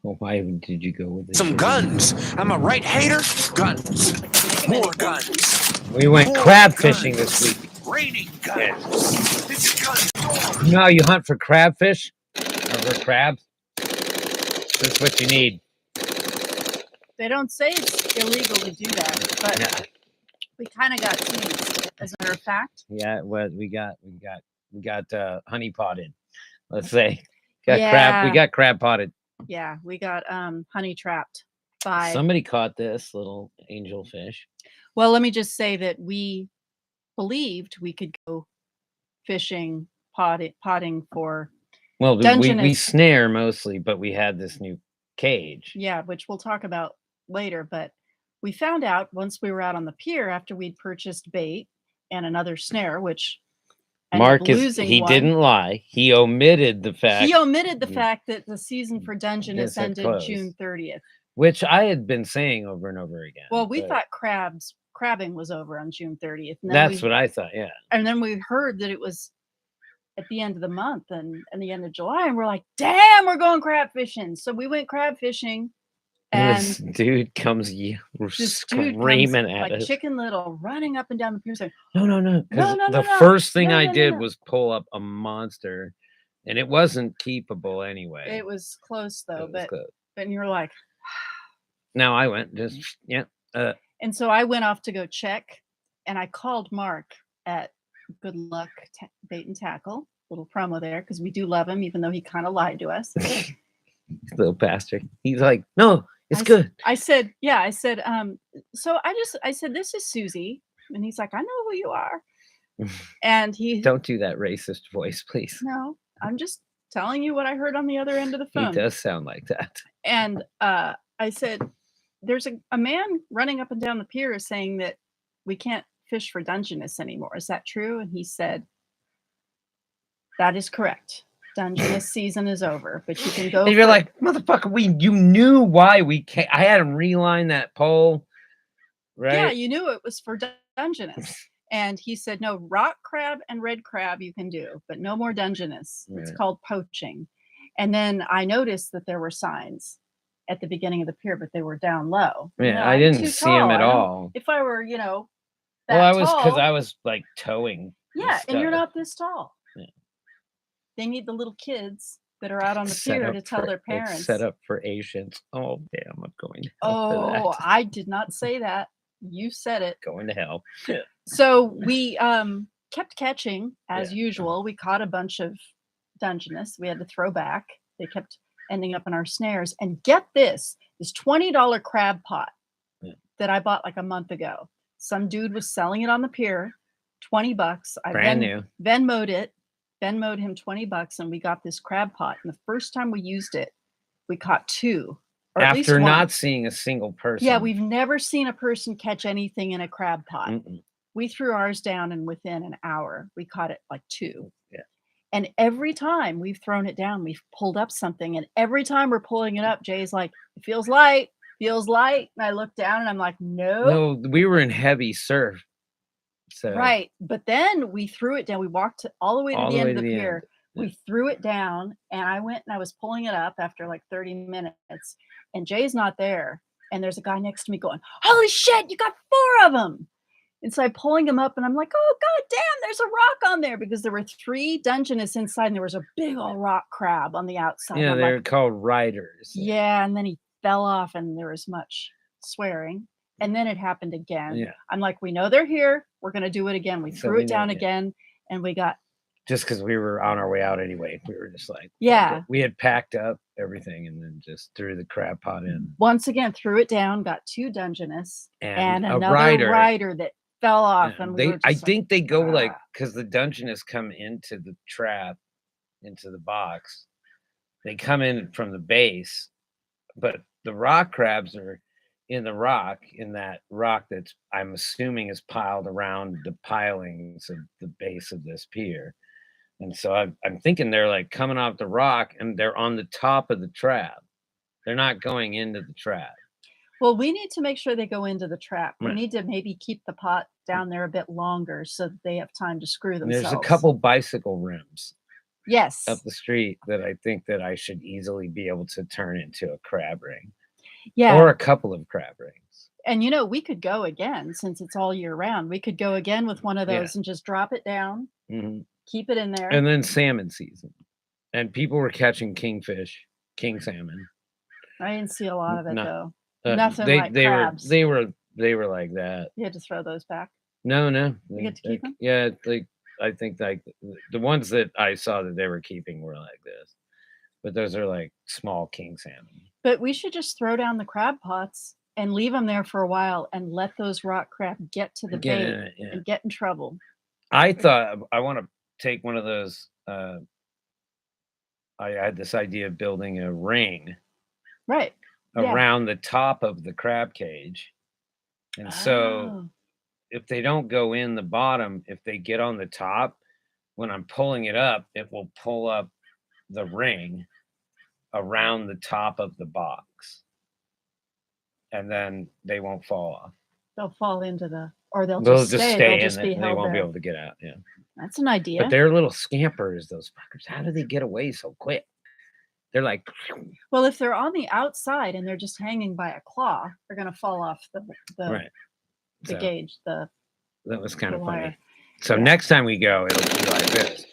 Well, why did you go with it? Some guns. I'm a right hater. Guns. More guns. We went More crab guns. fishing this week. Raining guns. This is gun storm. You know how you hunt for crabfish? Or for crabs? This is what you need. They don't say it's illegal to do that, but Yeah. we kind of got teased. As a matter of fact, Yeah, well, we got honey potted. Let's say we Yeah. got crab potted. yeah, we got honey trapped by. Somebody caught this little angelfish. Well, let me just say that we believed we could go fishing, potting for Well, we Dungeness. snare mostly, but we had this new cage. Yeah, which we'll talk about later. But we found out once we were out on the pier after we'd purchased bait and another snare, which ended up Mark is losing he one. didn't lie. He omitted the fact, He omitted the fact that the season for Dungeness Yes, it ended closed. June 30th. which I had been saying over and over again. Well, we but thought crabbing was over on June 30th. And then that's we, what I thought. Yeah, and then we heard that it was at the end of the month and the end of July, and we're like, damn, we're going crab fishing. So we went crab fishing, and and this dude comes this dude screaming comes at like us. Chicken Little running up and down the pier saying, No. No, 'cause no, the no, first thing no, I no, no, did no. was pull up a monster, and it wasn't keepable anyway. It was close though, It was close. but you were like, Now I went just and so I went off to go check, and I called Mark at Good Luck Bait and Tackle. Little promo there because we do love him, even though he kind of lied to us. little bastard. He's like, no, it's I good. I said, yeah, I said, so I said, this is Susie. And he's like, I know who you are. And he, Don't do that racist voice, please. no, I'm just telling you what I heard on the other end of the He phone. does sound like that. And I said, there's a man running up and down the pier saying that we can't fish for Dungeness anymore. Is that true? And he said, that is correct. Dungeness season is over, but you can go. And you're like, motherfucker, you knew why we can't. I had him reline that pole, right? Yeah, you knew it was for Dungeness. And he said, no, rock crab and red crab you can do, but no more Dungeness. It's Right. called poaching. And then I noticed that there were signs at the beginning of the pier, but they were down low. Yeah, No, I I'm didn't too see him tall. at I don't- all. If I were, that Well, I was because tall, I was like towing. the yeah, and you're stuff. not this tall. Yeah. They need the little kids that are out on the Set pier up to tell for- their it's parents. set up for Asians. Oh damn, I'm going to hell for Oh, that. I did not say that. You said it. Going to hell. So we kept catching as Yeah. usual. We caught a bunch of Dungeness. We had to throw back. They kept ending up in our snares. And get this $20 crab pot Yeah. that I bought like a month ago. Some dude was selling it on the pier, $20. I Brand new. Venmo'd it. Venmo'd him $20, and we got this crab pot. And the first time we used it, we caught two. Or at least After one. not seeing a single person. Yeah, we've never seen a person catch anything in a crab pot. Mm-mm. We threw ours down, and within an hour, we caught it like two. Yeah. And every time we've thrown it down, we've pulled up something. And every time we're pulling it up, Jay's like, it feels light, feels light. And I look down and I'm like, no. No, we were in heavy surf. So Right. But then we threw it down. We walked all the way to all the the end way of to the the pier. end. We threw it down, and I went and I was pulling it up after like 30 minutes. And Jay's not there. And there's a guy next to me going, holy shit, you got 4 of them. And so I'm pulling him up, and I'm like, oh, god damn, there's a rock on there, because there were 3 Dungeness inside, and there was a big old rock crab on the outside. Yeah, I'm they're like, called riders. yeah, and then he fell off, and there was much swearing. And then it happened again. Yeah. I'm like, we know they're here. We're going to do it again. We So threw we it know, down yeah. again, and we got, Just because we were on our way out anyway. We were just like, yeah. we had packed up everything and then just threw the crab pot in. Once again, threw it down, got 2 Dungeness, and a another rider that fell off. Yeah, And we they, were I just like, think they go like, "Ah." because the Dungeness come into the trap, into the box. They come in from the base, but the rock crabs are in the rock, in that rock that's, I'm assuming, is piled around the pilings of the base of this pier. And so I'm thinking they're like coming off the rock and they're on the top of the trap. They're not going into the trap. Well, we need to make sure they go into the trap. We Right. need to maybe keep the pot down there a bit longer so that they have time to screw And themselves. there's a couple bicycle rims Yes. up the street that I think that I should easily be able to turn into a crab ring Yeah. or a couple of crab rings. And we could go again since it's all year round. We could go again with one of Yeah. those and just drop it down, Mhm. keep it in there. And then salmon season, and people were catching king salmon. I didn't see a lot of it No. though. Nothing they like they crabs. were like that. You had to throw those back. No, You get to keep them? Yeah, like I think like the ones that I saw that they were keeping were like this, but those are like small king salmon. But we should just throw down the crab pots and leave them there for a while and let those rock crab get to the Get bait in it, yeah. and get in trouble. I thought I want to take one of those. I had this idea of building a ring Right. Yeah. around the top of the crab cage, and so Oh, if they don't go in the bottom, if they get on the top, when I'm pulling it up, it will pull up the ring around the top of the box, and then they won't fall off. they'll fall into the, or they'll They'll just just stay. stay They'll in just it. be They held won't be there. able to get out. Yeah, That's an idea. but they're little scampers. Those fuckers. How do they get away so quick? They're like, Well, if they're on the outside and they're just hanging by a claw, they're going to fall off the right. the So gauge. The that was kind the of wire. funny. So Yeah. next time we go, it'll be like this.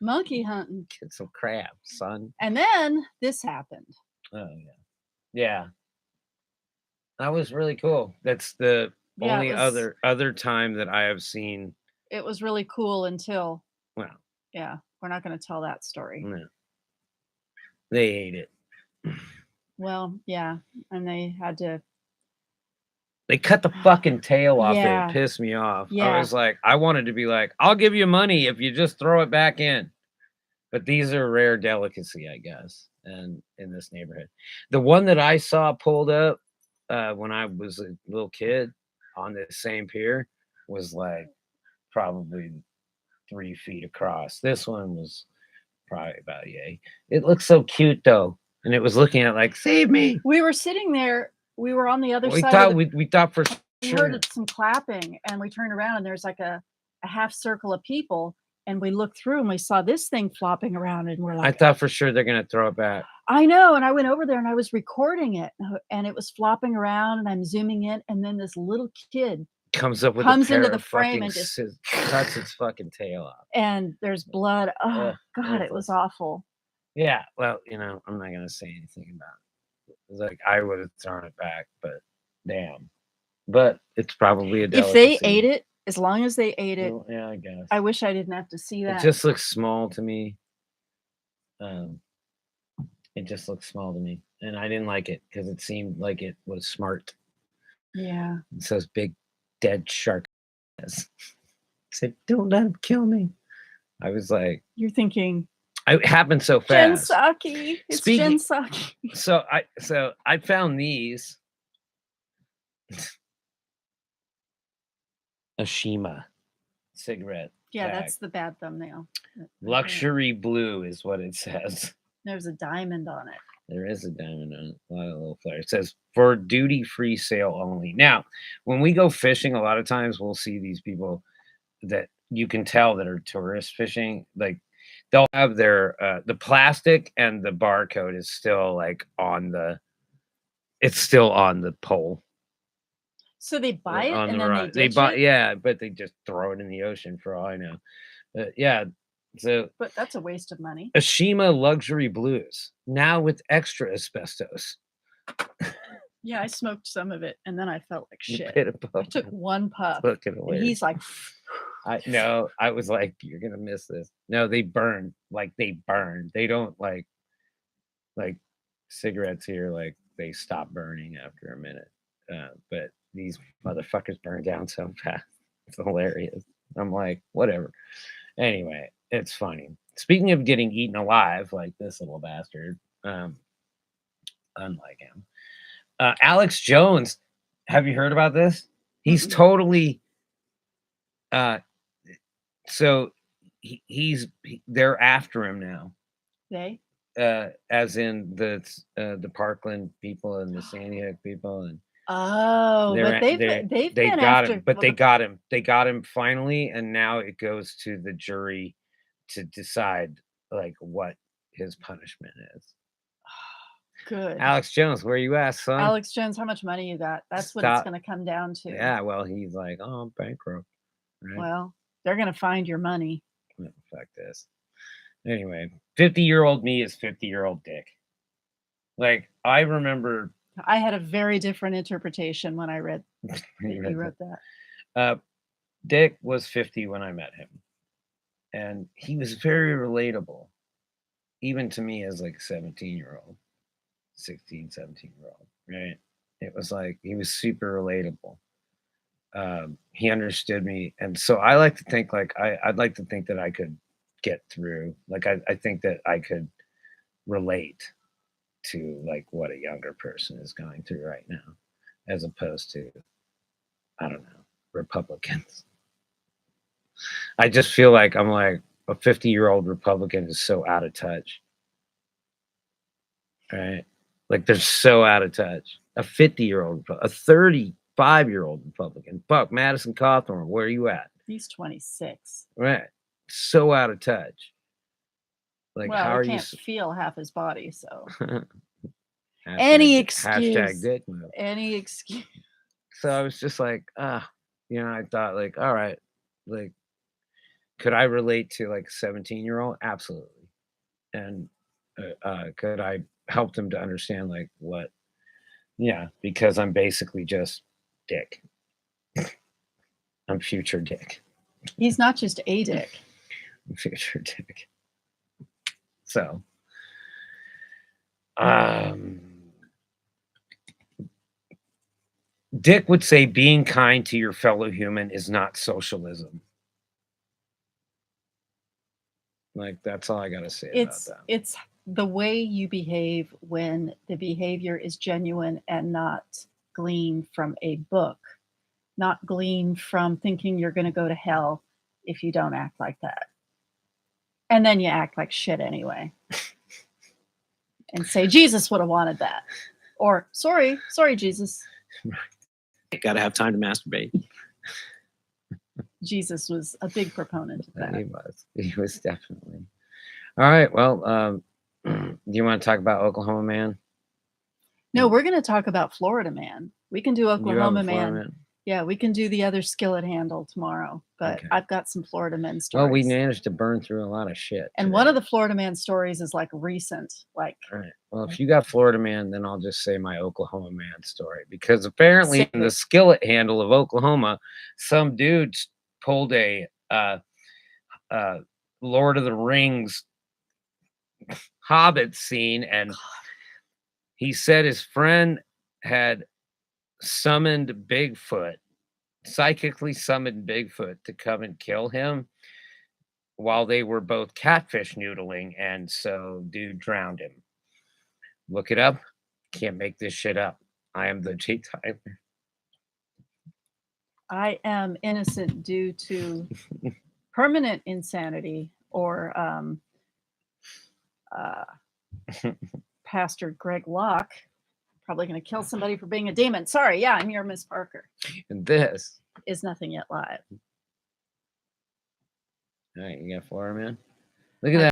Monkey hunting. Get some crabs, son. And then this happened. Oh yeah, yeah. That was really cool. That's the Yeah, only it was, other time that I have seen. it was really cool until, Well, yeah, we're not going to tell that story. no, they ate it. Well, yeah, and they had to. They cut the fucking tail off Yeah. it. It pissed me off. Yeah. I was like, I wanted to be like, I'll give you money if you just throw it back in. But these are rare delicacy, I guess, and in this neighborhood. The one that I saw pulled up when I was a little kid on this same pier was like probably 3 feet across. This one was probably about yay. It looks so cute though, and it was looking at like, save me. We were sitting there. We were on the other We side. thought of the, we thought for we sure. heard some clapping, and we turned around, and there's like a half circle of people, and we looked through, and we saw this thing flopping around, and we're I like, thought for sure they're gonna throw it back. I know. And I went over there, and I was recording it, and it was flopping around, and I'm zooming in, and then this little kid Comes up with comes a pair into the of frame fucking and just cuts its fucking tail off. and there's blood. Oh Ugh, God, it was ruthless. awful. Yeah, well, I'm not gonna say anything about it. It's like I would have thrown it back, but damn. But it's probably a If delicacy. they ate it, as long as they ate it, Well, yeah, I guess. I wish I didn't have to see It that. just looks small to me. It just looks small to me, and I didn't like it because it seemed like it was smart. Yeah. It says big dead shark. Said, "Don't let him kill me." I was like, You're thinking it happened so Jen fast. Psaki. It's Speaking- Jen Psaki. So I found these. Ashima cigarette. Yeah, bag. that's the bad thumbnail. Luxury blue is what it says. There's a diamond on it. There is a diamond on it. A lot of little flares. It says for duty-free sale only. Now, when we go fishing, a lot of times we'll see these people that you can tell that are tourist fishing. Like they'll have their the plastic and the barcode is still like on the. It's still on the pole. So they buy it on and the then right. they ditch buy, it? yeah, but they just throw it in the ocean for all I know. Yeah, so But that's a waste of money. Ashima Luxury Blues now with extra asbestos. Yeah, I smoked some of it and then I felt like You shit. bit a I puff. took one puff Look at and he's like, I no, I was like, you're gonna miss this. No, they burn. Like they burn. They don't like cigarettes here. Like they stop burning after a minute. But these motherfuckers burn down so fast. It's hilarious. I'm like, whatever. Anyway, it's funny. Speaking of getting eaten alive, like this little bastard, unlike him, Alex Jones. Have you heard about this? He's Mm-mm. totally. So they're after him now. they? As in the Parkland people and the Sandy Hook people, and Oh, but they've They been got after him, but well, they the got him. They got him finally, and now it goes to the jury to decide like what his punishment is. good. Alex Jones, where you at, son? Alex Jones, how much money you got? That's what it's Stop. gonna come down to. Yeah, well, he's like, oh, I'm bankrupt. Right? Well, they're gonna find your money. Oh, fuck this. Anyway, 50-year-old me is 50-year-old Dick. Like, I remember I had a very different interpretation when I read that you wrote that. Dick was 50 when I met him, and he was very relatable, even to me as like a 17-year-old, 16, 17-year-old, right? It was like he was super relatable. He understood me, and so I like to think like I'd like to think that I could get through. Like I think that I could relate to like what a younger person is going through right now, as opposed to, I don't know, Republicans. I just feel like I'm like a 50-year-old Republican is so out of touch. Right? Like they're so out of touch. A 50-year-old, a 35-year-old Republican. Fuck, Madison Cawthorn, where are you at? He's 26. Right. So out of touch. Like, how Well, are he you? can't feel half his body, so Any excuse. Hashtag dick move. any excuse. So I was just like, I thought like, all right, like, could I relate to like a 17-year-old? Absolutely. And could I help them to understand like what? Yeah, because I'm basically just Dick. I'm future Dick. He's not just a dick. I'm future Dick. So, Dick would say being kind to your fellow human is not socialism. Like, that's all I got to say about that. It's the way you behave when the behavior is genuine and not gleaned from a book, not gleaned from thinking you're going to go to hell if you don't act like that. And then you act like shit anyway. And say, Jesus would have wanted that. Or, sorry, Jesus. Gotta have time to masturbate. Jesus was a big proponent of that. He was definitely. All right. Well, do you want to talk about Oklahoma Man? No, we're going to talk about Florida Man. We can do You have a Oklahoma Florida Man. Yeah, we can do the other skillet handle tomorrow. But Okay. I've got some Florida Man stories. Well, we managed to burn through a lot of shit. And one of the Florida Man stories is like recent. Like, all right. Well, if you got Florida Man, then I'll just say my Oklahoma Man story. Because apparently in the skillet handle of Oklahoma, some dude pulled a Lord of the Rings Hobbit scene, and he said his friend had summoned Bigfoot, psychically summoned Bigfoot to come and kill him while they were both catfish noodling, and so dude drowned him. Look it up. Can't make this shit up. I am the J. Tyler. I am innocent due to permanent insanity or Pastor Greg Locke probably going to kill somebody for being a demon. Sorry, yeah, I'm your Miss Parker. And this is Nothing Yet Live. All right, you got Florida Man. Look at that.